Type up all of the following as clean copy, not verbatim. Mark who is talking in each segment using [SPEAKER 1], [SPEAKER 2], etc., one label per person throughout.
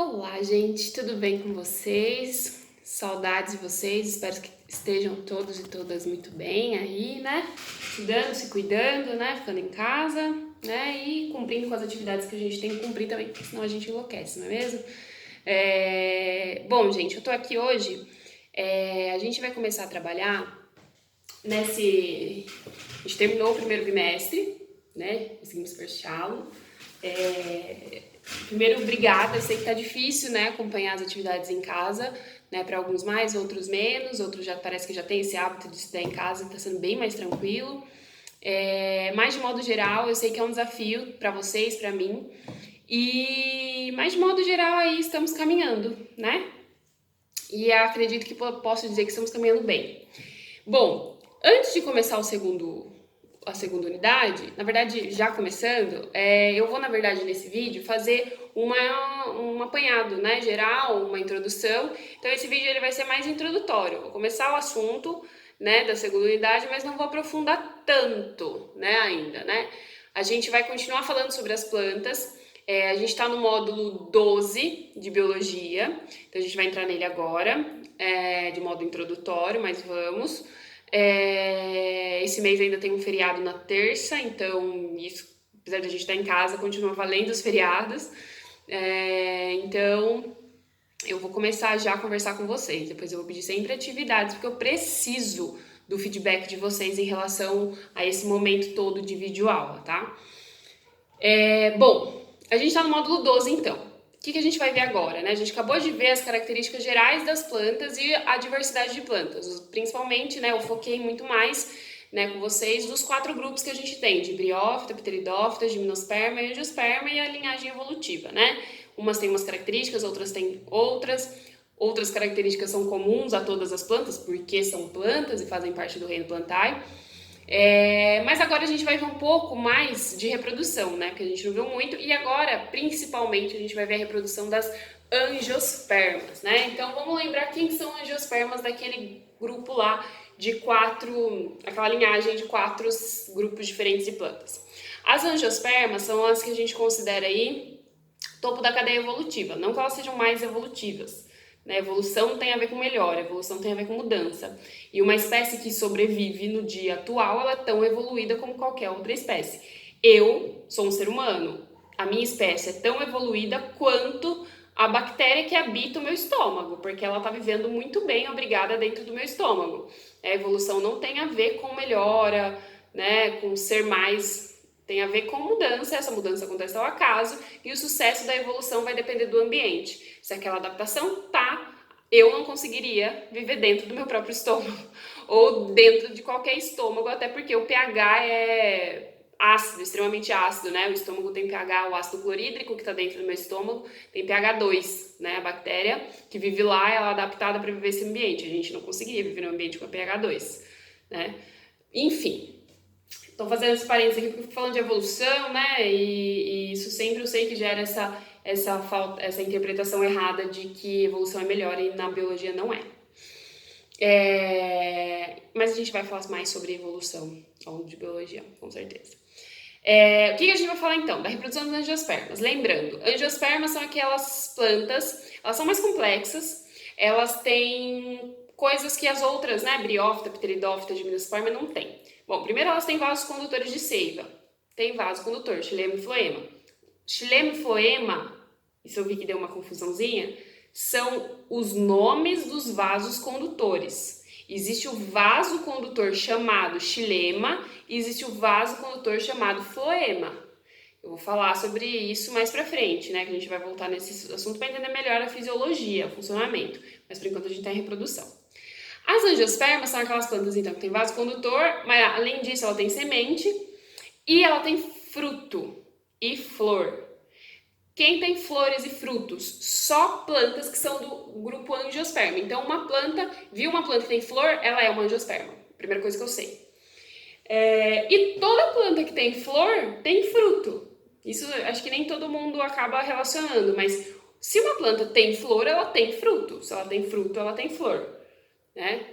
[SPEAKER 1] Olá, gente, tudo bem com vocês? Saudades de vocês, espero que estejam todos e todas muito bem aí, né? Estudando, se cuidando, né? Ficando em casa, né? E cumprindo com as atividades que a gente tem que cumprir também, porque senão a gente enlouquece, não é mesmo? Bom, gente, eu tô aqui hoje, a gente vai começar a trabalhar nesse... A gente terminou o primeiro bimestre, né? Conseguimos fechá-lo. Primeiro, obrigada. Eu sei que tá difícil, né, acompanhar as atividades em casa, né, para alguns mais, outros menos, outros já parece que já tem esse hábito de estudar em casa, que tá sendo bem mais tranquilo. Mas de modo geral, eu sei que é um desafio para vocês, para mim. Mas de modo geral aí estamos caminhando, né? E acredito que posso dizer que estamos caminhando bem. Bom, antes de começar a segunda unidade, na verdade, já começando, eu vou, na verdade, nesse vídeo fazer um apanhado, né, geral, uma introdução. Então, esse vídeo ele vai ser mais introdutório. Eu vou começar o assunto, né, da segunda unidade, mas não vou aprofundar tanto, né, ainda, né. A gente vai continuar falando sobre as plantas. A gente está no módulo 12 de biologia, então a gente vai entrar nele agora, de modo introdutório, mas vamos. Esse mês ainda tem um feriado na terça, então isso, apesar de a gente estar em casa, continua valendo os feriados. Então eu vou começar já a conversar com vocês, depois eu vou pedir sempre atividades, porque eu preciso do feedback de vocês em relação a esse momento todo de videoaula, tá? Bom, a gente está no módulo 12 então. O que a gente vai ver agora, né? A gente acabou de ver as características gerais das plantas e a diversidade de plantas. Principalmente, né, eu foquei muito mais, né, com vocês dos 4 grupos que a gente tem, de briófita, pteridófita, gimnosperma e angiosperma e a linhagem evolutiva, né? Umas têm umas características, outras têm outras. Outras características são comuns a todas as plantas, porque são plantas e fazem parte do reino plantae. Mas agora a gente vai ver um pouco mais de reprodução, né? Porque a gente não viu muito. E agora, principalmente, a gente vai ver a reprodução das angiospermas, né? Então, vamos lembrar quem são angiospermas daquele grupo lá de 4... Aquela linhagem de 4 grupos diferentes de plantas. As angiospermas são as que a gente considera aí topo da cadeia evolutiva. Não que elas sejam mais evolutivas. Evolução tem a ver com melhora, evolução tem a ver com mudança. E uma espécie que sobrevive no dia atual, ela é tão evoluída como qualquer outra espécie. Eu sou um ser humano, a minha espécie é tão evoluída quanto a bactéria que habita o meu estômago, porque ela está vivendo muito bem, obrigada, dentro do meu estômago. A evolução não tem a ver com melhora, né, com ser mais... Tem a ver com mudança, essa mudança acontece ao acaso, e o sucesso da evolução vai depender do ambiente. Se aquela adaptação eu não conseguiria viver dentro do meu próprio estômago, ou dentro de qualquer estômago, até porque o pH é ácido, extremamente ácido, né? O estômago tem pH, o ácido clorídrico que está dentro do meu estômago, tem pH 2, né? A bactéria que vive lá, ela é adaptada para viver esse ambiente. A gente não conseguiria viver num ambiente com pH 2, né? Enfim. Estou fazendo esse parênteses aqui porque eu falando de evolução, né? E isso sempre eu sei que gera essa interpretação errada de que evolução é melhor e na biologia não é. Mas a gente vai falar mais sobre evolução ao longo de biologia, com certeza. O que a gente vai falar então? Da reprodução das angiospermas. Lembrando, angiospermas são aquelas plantas, elas são mais complexas, elas têm coisas que as outras, né, briófita, pteridófita, gimnosperma não têm. Bom, primeiro elas têm vasos condutores de seiva. Tem vaso condutor, xilema e floema. Xilema e floema, isso eu vi que deu uma confusãozinha, são os nomes dos vasos condutores. Existe o vaso condutor chamado xilema e existe o vaso condutor chamado floema. Eu vou falar sobre isso mais pra frente, né? Que a gente vai voltar nesse assunto para entender melhor a fisiologia, o funcionamento. Mas por enquanto a gente tá em reprodução. As angiospermas são aquelas plantas, então, que tem vaso condutor, mas além disso ela tem semente e ela tem fruto e flor. Quem tem flores e frutos? Só plantas que são do grupo angiosperma. Então, viu uma planta que tem flor, ela é uma angiosperma. Primeira coisa que eu sei. E toda planta que tem flor tem fruto. Isso acho que nem todo mundo acaba relacionando, mas se uma planta tem flor, ela tem fruto. Se ela tem fruto, ela tem flor, né?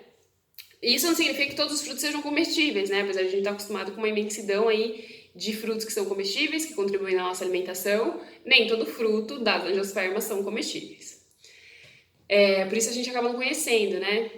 [SPEAKER 1] Isso não significa que todos os frutos sejam comestíveis, né? Apesar de a gente estar acostumado com uma imensidão aí de frutos que são comestíveis, que contribuem na nossa alimentação. Nem todo fruto das angiospermas são comestíveis. Por isso a gente acaba não conhecendo, né?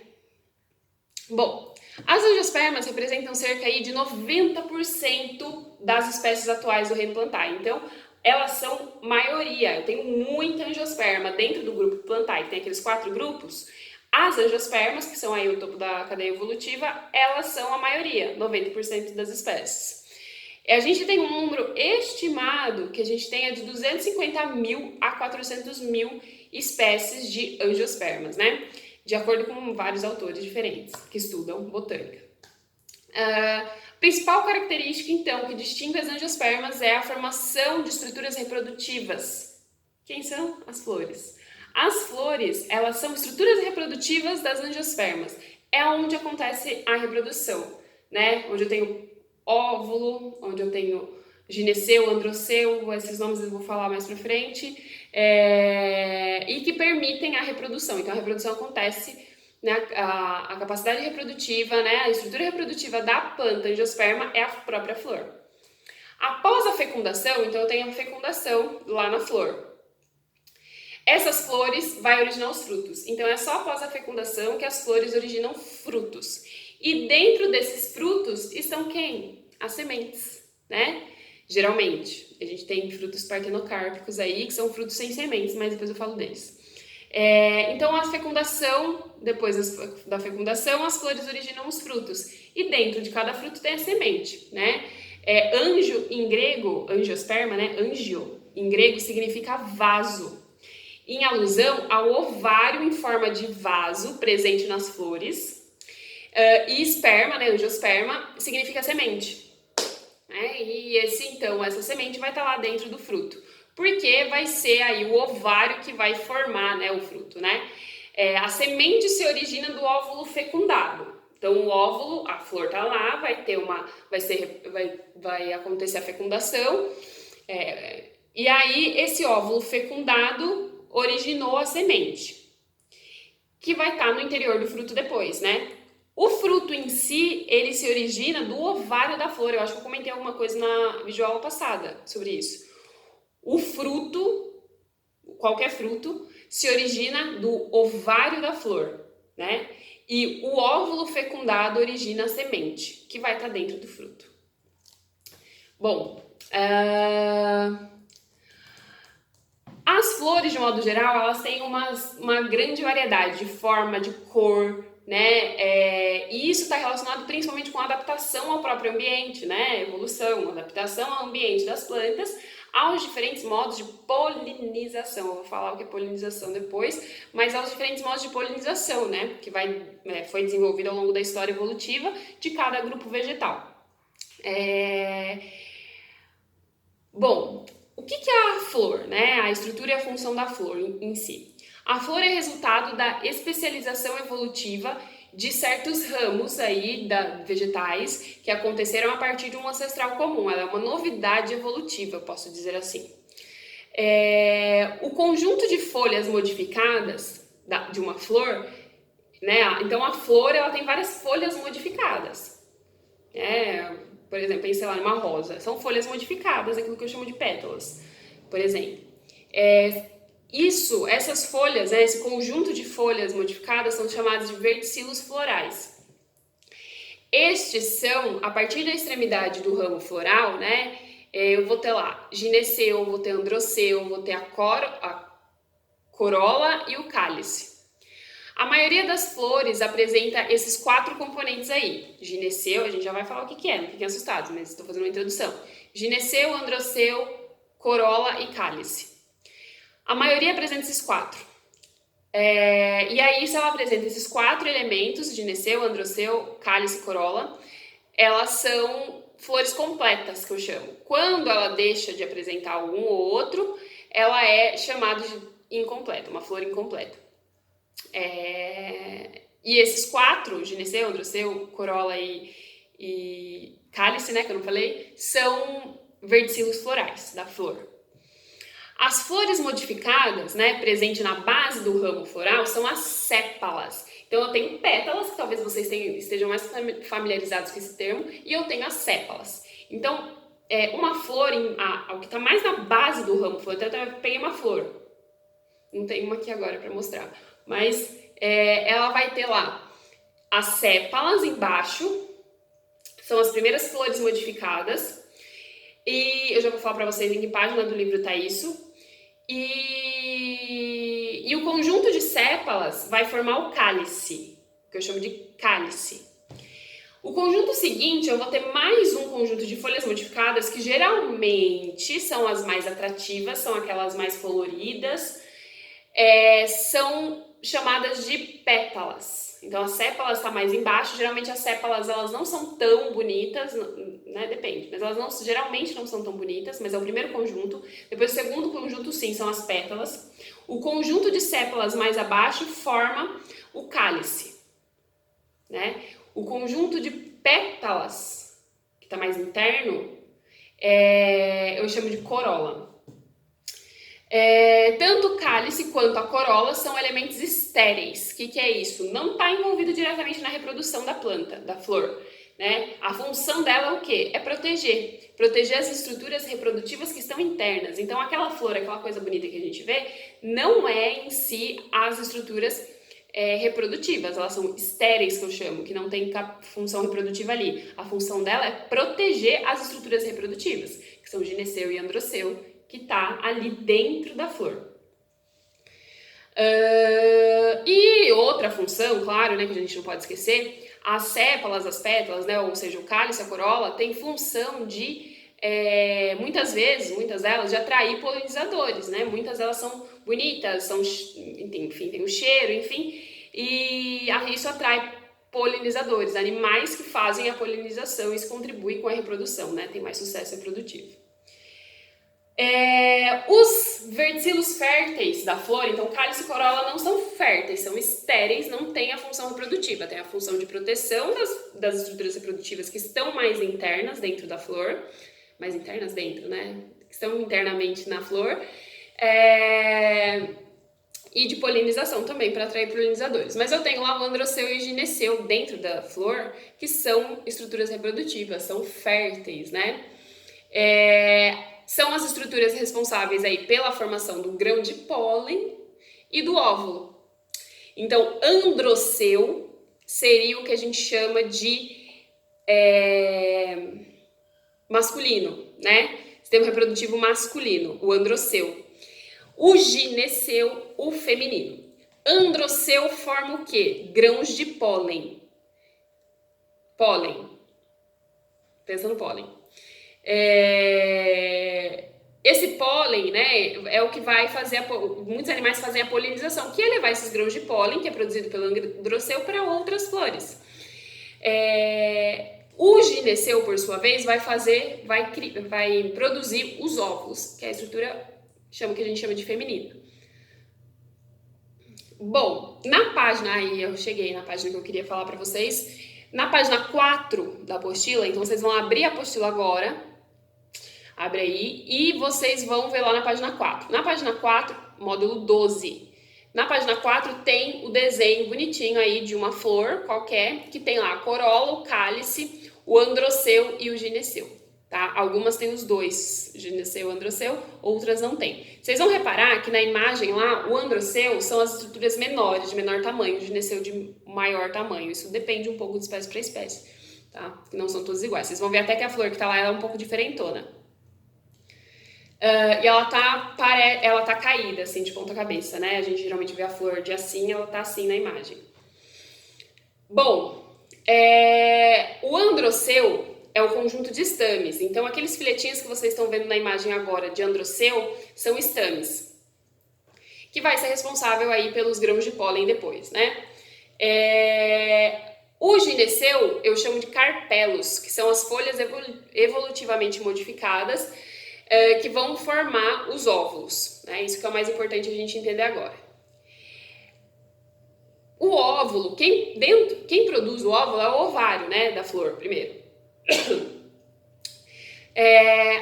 [SPEAKER 1] Bom, as angiospermas representam cerca aí de 90% das espécies atuais do reino plantae. Então, elas são maioria. Eu tenho muita angiosperma dentro do grupo plantae, que tem aqueles 4 grupos. As angiospermas, que são aí o topo da cadeia evolutiva, elas são a maioria, 90% das espécies. A gente tem um número estimado que a gente tenha de 250 mil a 400 mil espécies de angiospermas, né? De acordo com vários autores diferentes que estudam botânica. Principal característica, então, que distingue as angiospermas é a formação de estruturas reprodutivas. Quem são? As flores. As flores, elas são estruturas reprodutivas das angiospermas. É onde acontece a reprodução, né? Onde eu tenho óvulo, onde eu tenho gineceu, androceu, esses nomes eu vou falar mais pra frente, e que permitem a reprodução. Então, a reprodução acontece, né, a capacidade reprodutiva, né, a estrutura reprodutiva da planta angiosperma é a própria flor. Após a fecundação, então eu tenho a fecundação lá na flor. Essas flores vai originar os frutos. Então, é só após a fecundação que as flores originam frutos. E dentro desses frutos estão quem? As sementes, né? Geralmente, a gente tem frutos partenocárpicos aí, que são frutos sem sementes, mas depois eu falo deles. Então, a fecundação, depois da fecundação, as flores originam os frutos. E dentro de cada fruto tem a semente, né? Anjo, em grego, angiosperma, né? Angio, em grego, significa vaso. Em alusão ao ovário em forma de vaso presente nas flores. E esperma, né, angiosperma, significa semente. E essa semente vai estar lá dentro do fruto. Porque vai ser aí o ovário que vai formar, né, o fruto, né? A semente se origina do óvulo fecundado. Então, o óvulo, a flor tá lá, vai acontecer a fecundação. E aí, esse óvulo fecundado originou a semente, que vai estar no interior do fruto depois, né? O fruto em si, ele se origina do ovário da flor. Eu acho que eu comentei alguma coisa na videoaula passada sobre isso. O fruto, qualquer fruto, se origina do ovário da flor, né? E o óvulo fecundado origina a semente, que vai estar dentro do fruto. Bom, as flores, de modo geral, elas têm uma grande variedade de forma, de cor, né? E isso está relacionado principalmente com a adaptação ao próprio ambiente, né? Evolução, adaptação ao ambiente das plantas, aos diferentes modos de polinização. Eu vou falar o que é polinização depois, mas aos diferentes modos de polinização, né? Que foi desenvolvido ao longo da história evolutiva de cada grupo vegetal. Bom, o que é a flor, né? A estrutura e a função da flor em si. A flor é resultado da especialização evolutiva de certos ramos aí vegetais que aconteceram a partir de um ancestral comum. Ela é uma novidade evolutiva, eu posso dizer assim. O conjunto de folhas modificadas de uma flor, né? Então, a flor ela tem várias folhas modificadas. Por exemplo, pensei lá numa rosa. São folhas modificadas, aquilo que eu chamo de pétalas, por exemplo. Essas folhas, né, esse conjunto de folhas modificadas são chamadas de verticilos florais. Estes são, a partir da extremidade do ramo floral, né, eu vou ter lá gineceu, vou ter androceu, vou ter a corola e o cálice. A maioria das flores apresenta esses 4 componentes aí. Gineceu, a gente já vai falar o que é, não fiquem assustados, mas estou fazendo uma introdução. Gineceu, androceu, corola e cálice. A maioria apresenta esses 4. E aí, se ela apresenta esses 4 elementos, gineceu, androceu, cálice e corola, elas são flores completas, que eu chamo. Quando ela deixa de apresentar um ou outro, ela é chamada de incompleta, uma flor incompleta. E esses 4, gineceu, androceu, corola e cálice, né, que eu não falei, são verticilos florais da flor. As flores modificadas, né, presente na base do ramo floral, são as sépalas. Então, eu tenho pétalas, que talvez vocês estejam mais familiarizados com esse termo, e eu tenho as sépalas. Então, uma flor, o que está mais na base do ramo flor, até eu peguei uma flor, não tem uma aqui agora para mostrar, mas ela vai ter lá as sépalas embaixo, são as primeiras flores modificadas, e eu já vou falar para vocês em que página do livro tá isso. E o conjunto de sépalas vai formar o cálice, que eu chamo de cálice. O conjunto seguinte, eu vou ter mais um conjunto de folhas modificadas, que geralmente são as mais atrativas, são aquelas mais coloridas, são chamadas de pétalas. Então, as sépalas está mais embaixo. Geralmente as sépalas elas não são tão bonitas, né? Depende, mas elas geralmente não são tão bonitas, mas é o primeiro conjunto. Depois o segundo conjunto, sim, são as pétalas. O conjunto de sépalas mais abaixo forma o cálice, né? O conjunto de pétalas, que está mais interno, eu chamo de corola. Tanto o cálice quanto a corola são elementos estéreis. O que é isso? Não está envolvido diretamente na reprodução da planta, da flor, né? A função dela é o quê? É proteger as estruturas reprodutivas que estão internas. Então aquela flor, aquela coisa bonita que a gente vê, não é em si as estruturas reprodutivas, elas são estéreis, que eu chamo, que não tem função reprodutiva ali. A função dela é proteger as estruturas reprodutivas, que são gineceu e androceu, que está ali dentro da flor. E outra função, claro, né, que a gente não pode esquecer, as sépalas, as pétalas, né, ou seja, o cálice, a corola, tem função de, muitas delas, de atrair polinizadores, né? Muitas delas são bonitas, enfim, tem um cheiro, enfim, e isso atrai polinizadores, animais que fazem a polinização, isso contribui com a reprodução, né? Tem mais sucesso reprodutivo. Os verticilos férteis da flor, então cálice e corola não são férteis, são estéreis, não têm a função reprodutiva, tem a função de proteção das estruturas reprodutivas que estão mais internas dentro da flor, mais internas dentro, né? Que estão internamente na flor, e de polinização também, para atrair polinizadores. Mas eu tenho lá o androceu e o gineceu dentro da flor, que são estruturas reprodutivas, são férteis, né? São as estruturas responsáveis aí pela formação do grão de pólen e do óvulo. Então, androceu seria o que a gente chama de masculino, né? Sistema reprodutivo masculino, o androceu. O gineceu, o feminino. Androceu forma o quê? Grãos de pólen. Pólen. Pensa no pólen. Esse pólen, né, é o que vai fazer, muitos animais fazem a polinização, que é levar esses grãos de pólen, que é produzido pelo androceu, para outras flores. O gineceu, por sua vez, vai produzir os óvulos, que é a estrutura que a gente chama de feminino. Bom, na página, aí eu cheguei na página que eu queria falar para vocês, na página 4 da apostila, então vocês vão abrir a apostila agora, abre aí, e vocês vão ver lá na página 4. Na página 4, módulo 12. Na página 4 tem o desenho bonitinho aí de uma flor qualquer, que tem lá a corola, o cálice, o androceu e o gineceu, tá? Algumas têm os dois, gineceu e androceu, outras não tem. Vocês vão reparar que na imagem lá, o androceu são as estruturas menores, de menor tamanho, o gineceu de maior tamanho. Isso depende um pouco de espécie para espécie, tá? Que não são todas iguais. Vocês vão ver até que a flor que tá lá ela é um pouco diferentona. E ela tá caída, assim, de ponta cabeça, né? A gente geralmente vê a flor de assim, ela tá assim na imagem. Bom, o androceu é o conjunto de estames. Então, aqueles filetinhos que vocês estão vendo na imagem agora de androceu são estames, que vai ser responsável aí pelos grãos de pólen depois, né? O gineceu eu chamo de carpelos, que são as folhas evolutivamente modificadas, que vão formar os óvulos, né? Isso que é o mais importante a gente entender agora. O óvulo, quem produz o óvulo é o ovário, né, da flor, primeiro.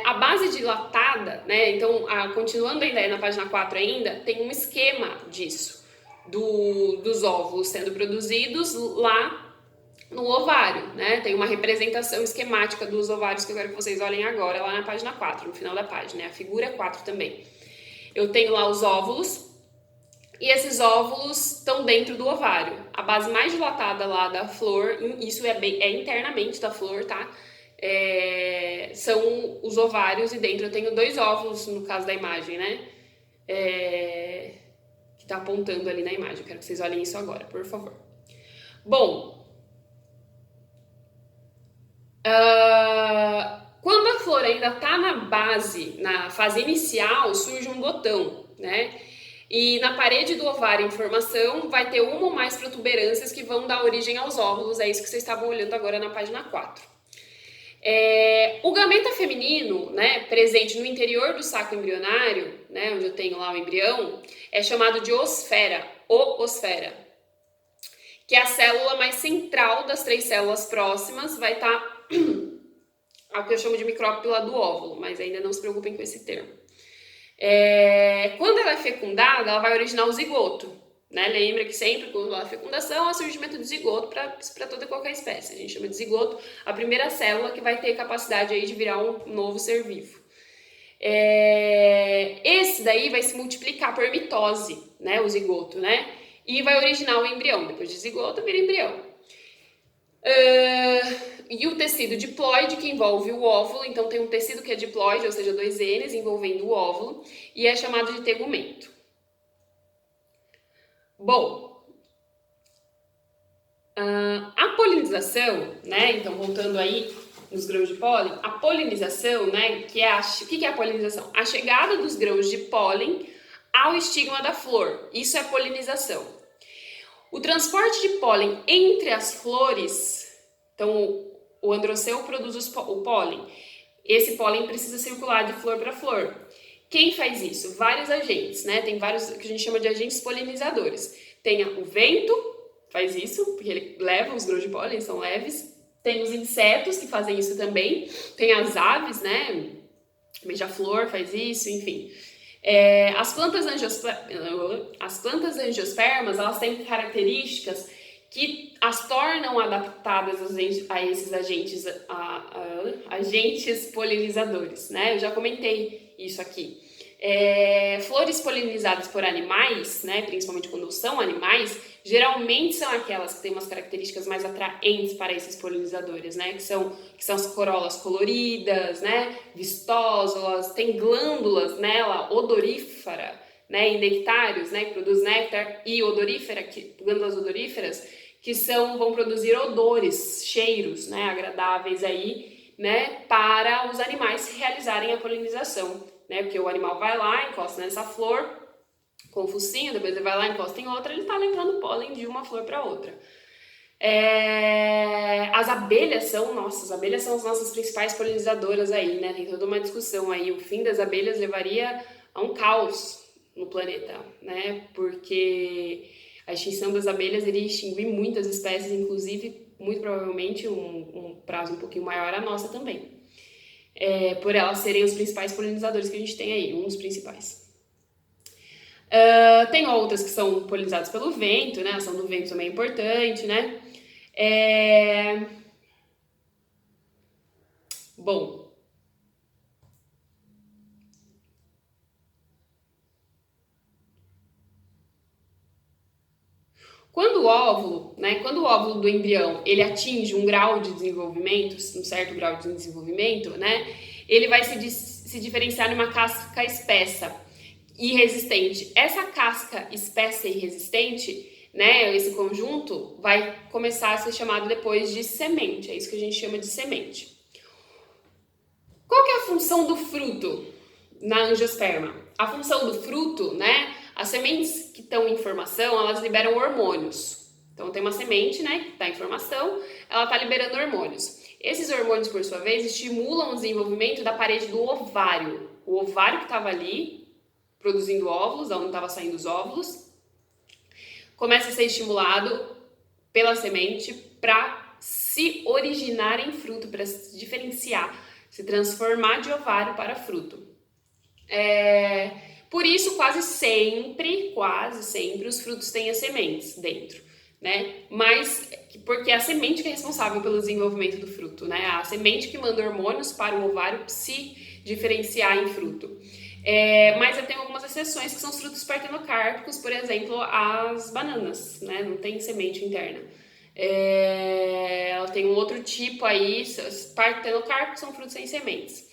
[SPEAKER 1] A base dilatada, né, então, continuando ainda na página 4 ainda, tem um esquema disso, dos óvulos sendo produzidos lá no ovário, né? Tem uma representação esquemática dos ovários que eu quero que vocês olhem agora, lá na página 4, no final da página, né? A figura 4 também. Eu tenho lá os óvulos, e esses óvulos estão dentro do ovário. A base mais dilatada lá da flor, isso é internamente da flor, tá? São os ovários, e dentro eu tenho 2 óvulos, no caso da imagem, né? Que tá apontando ali na imagem. Eu quero que vocês olhem isso agora, por favor. Bom, quando a flor ainda está na base, na fase inicial, surge um botão, né? E na parede do ovário em formação vai ter uma ou mais protuberâncias que vão dar origem aos óvulos, é isso que vocês estavam olhando agora na página 4. O gameta feminino, né, presente no interior do saco embrionário, né, onde eu tenho lá o embrião, é chamado de oosfera, oosfera, que é a célula mais central das 3 células próximas, vai estar ao que eu chamo de micrópila do óvulo, mas ainda não se preocupem com esse termo. Quando ela é fecundada, ela vai originar o zigoto, né? Lembra que sempre quando há fecundação há surgimento de zigoto para toda e qualquer espécie. A gente chama de zigoto a primeira célula que vai ter capacidade aí de virar um novo ser vivo. Esse daí vai se multiplicar por mitose, né? O zigoto, né? E vai originar o embrião. Depois de zigoto, vira embrião. E o tecido diploide que envolve o óvulo, então tem um tecido que é diploide, ou seja, 2 N's envolvendo o óvulo, e é chamado de tegumento. Bom, a polinização, né, então voltando aí nos grãos de pólen, a polinização, né, o que é a polinização? A chegada dos grãos de pólen ao estigma da flor, isso é polinização. O transporte de pólen entre as flores, então o androceu produz o pólen. Esse pólen precisa circular de flor para flor. Quem faz isso? Vários agentes, né? Tem vários que a gente chama de agentes polinizadores. Tem o vento, faz isso, porque ele leva os grãos de pólen, são leves. Tem os insetos que fazem isso também. Tem as aves, né? Beija-flor faz isso, enfim. As plantas angiospermas, elas têm características que as tornam adaptadas a esses agentes polinizadores, né? Eu já comentei isso aqui. Flores polinizadas por animais, né, principalmente quando são animais, geralmente são aquelas que têm umas características mais atraentes para esses polinizadores, né, que são as corolas coloridas, né, vistosas, tem glândulas nela, odorífera, né, em nectários, né, que produz néctar, e glândulas odoríferas, que vão produzir odores, cheiros, né, agradáveis aí, né, para os animais realizarem a polinização. Né, porque o animal vai lá, encosta nessa flor com o focinho, depois ele vai lá, encosta em outra, ele está levando pólen de uma flor para outra. As abelhas são as nossas principais polinizadoras aí, né? Tem toda uma discussão aí. O fim das abelhas levaria a um caos no planeta, né? Porque a extinção das abelhas iria extinguir muitas espécies, inclusive, muito provavelmente, um prazo um pouquinho maior a nossa também. Por elas serem os principais polinizadores que a gente tem aí, um dos principais. Tem outras que são polinizadas pelo vento, né? A ação do vento também é importante, né? Bom, quando o óvulo do embrião, ele atinge um grau de desenvolvimento, um certo grau de desenvolvimento, né? Ele vai se diferenciar numa casca espessa e resistente. Essa casca espessa e resistente, né, esse conjunto, vai começar a ser chamado depois de semente. É isso que a gente chama de semente. Qual que é a função do fruto na angiosperma? A função do fruto, né, as sementes que estão em formação, elas liberam hormônios. Então tem uma semente, né, que está em formação, ela está liberando hormônios. Esses hormônios, por sua vez, estimulam o desenvolvimento da parede do ovário. O ovário que estava ali, produzindo óvulos, onde estavam saindo os óvulos, começa a ser estimulado pela semente para se originar em fruto, para se diferenciar, se transformar de ovário para fruto. Por isso, quase sempre, os frutos têm as sementes dentro, né? Mas porque é a semente que é responsável pelo desenvolvimento do fruto, né? A semente que manda hormônios para o ovário se diferenciar em fruto. Mas eu tenho algumas exceções que são os frutos partenocárpicos, por exemplo, as bananas, né? Não tem semente interna. Ela tem um outro tipo aí, partenocárpicos são frutos sem sementes.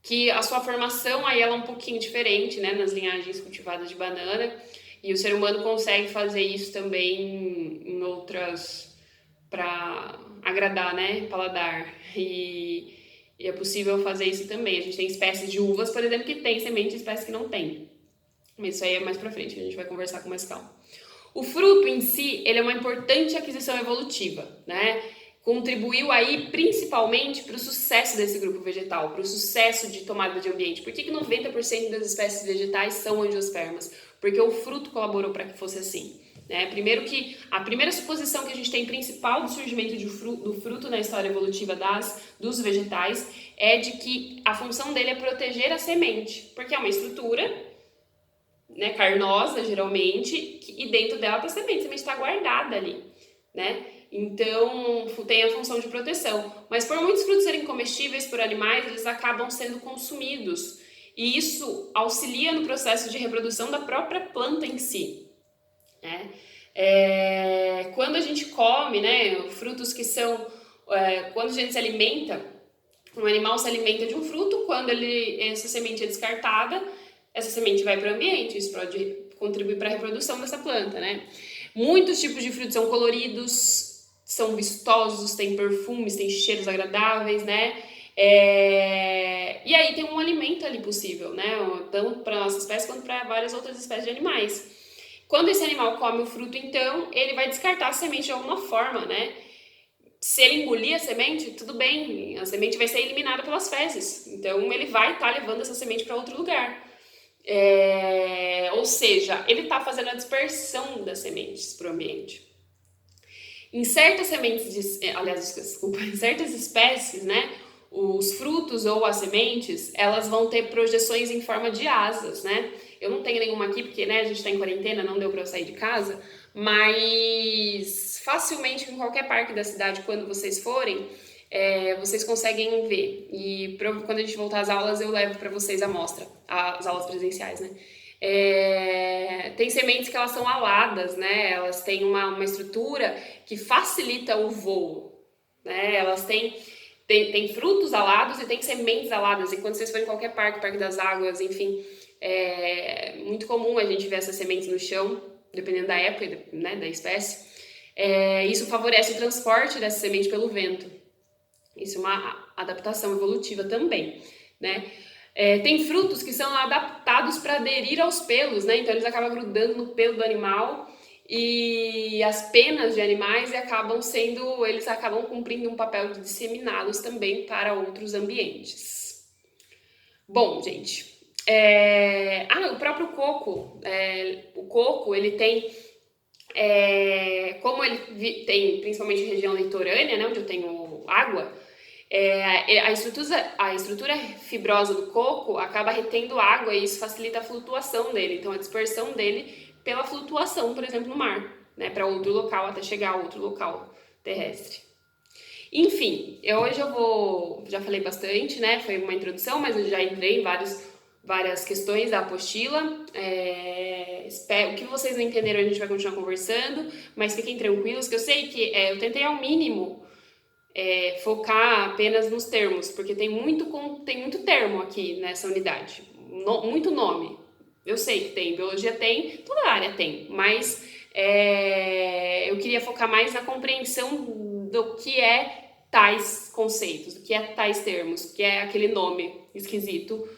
[SPEAKER 1] Que a sua formação aí ela é um pouquinho diferente, né, nas linhagens cultivadas de banana, e o ser humano consegue fazer isso também em outras para agradar, né, paladar. E é possível fazer isso também. A gente tem espécies de uvas, por exemplo, que tem semente e espécies que não tem. Mas isso aí é mais pra frente, a gente vai conversar com mais calma. O fruto em si, ele é uma importante aquisição evolutiva, né? Contribuiu aí principalmente para o sucesso desse grupo vegetal, para o sucesso de tomada de ambiente. Por que 90% das espécies vegetais são angiospermas? Porque o fruto colaborou para que fosse assim. Né? Primeiro que a primeira suposição que a gente tem principal do surgimento do fruto na história evolutiva dos vegetais é de que a função dele é proteger a semente, porque é uma estrutura, né, carnosa geralmente, e dentro dela tem a semente está guardada ali, né? Então tem a função de proteção. Mas por muitos frutos serem comestíveis por animais, eles acabam sendo consumidos. E isso auxilia no processo de reprodução da própria planta em si. Né? Quando a gente come, né, frutos que são... quando a gente se alimenta, um animal se alimenta de um fruto, quando essa semente é descartada, essa semente vai para o ambiente, isso pode contribuir para a reprodução dessa planta, né? Muitos tipos de frutos são coloridos, são vistosos, têm perfumes, têm cheiros agradáveis, né? E aí tem um alimento ali possível, né? Tanto para a nossa espécie quanto para várias outras espécies de animais. Quando esse animal come o fruto, então, ele vai descartar a semente de alguma forma, né? Se ele engolir a semente, tudo bem, a semente vai ser eliminada pelas fezes. Então, ele vai estar levando essa semente para outro lugar. Ou seja, ele está fazendo a dispersão das sementes para o ambiente. Em certas sementes, em certas espécies, né, os frutos ou as sementes, elas vão ter projeções em forma de asas, né? Eu não tenho nenhuma aqui porque, né, a gente está em quarentena, não deu para eu sair de casa, mas facilmente em qualquer parque da cidade, quando vocês forem, vocês conseguem ver. E quando a gente voltar às aulas, eu levo para vocês a amostra, as aulas presenciais, né? Tem sementes que elas são aladas, né? Elas têm uma estrutura que facilita o voo, né? Elas têm frutos alados e tem sementes aladas. E quando vocês forem em qualquer parque das águas, enfim, é muito comum a gente ver essas sementes no chão, dependendo da época, né, da espécie. Isso favorece o transporte dessa semente pelo vento. Isso é uma adaptação evolutiva também, né? Tem frutos que são adaptados para aderir aos pelos, né? Então eles acabam grudando no pelo do animal e as penas de animais eles acabam cumprindo um papel de disseminá-los também para outros ambientes. Bom, gente, o próprio coco, o coco, ele tem, como ele tem principalmente região litorânea, né, onde eu tenho água, a estrutura fibrosa do coco acaba retendo água e isso facilita a flutuação dele, então a dispersão dele pela flutuação, por exemplo, no mar, né, para outro local até chegar a outro local terrestre. Enfim, hoje já falei bastante, né, foi uma introdução, mas eu já entrei em várias questões da apostila. O que vocês não entenderam a gente vai continuar conversando, mas fiquem tranquilos que eu sei que eu tentei ao mínimo focar apenas nos termos, porque tem muito termo aqui nessa unidade, muito nome. Eu sei que tem, biologia tem, toda área tem, mas eu queria focar mais na compreensão do que é tais conceitos, do que é tais termos, que é aquele nome esquisito,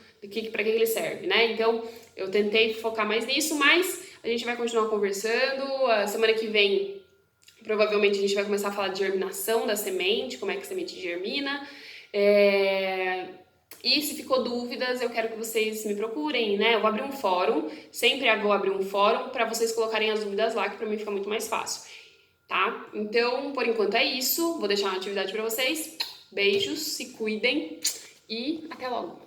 [SPEAKER 1] para que ele serve, né? Então, eu tentei focar mais nisso, mas a gente vai continuar conversando. A semana que vem, provavelmente, a gente vai começar a falar de germinação da semente, como é que a semente germina. E se ficou dúvidas, eu quero que vocês me procurem, né? Eu vou abrir um fórum, sempre vou abrir um fórum para vocês colocarem as dúvidas lá, que para mim fica muito mais fácil, tá? Então, por enquanto é isso. Vou deixar uma atividade para vocês. Beijos, se cuidem e até logo!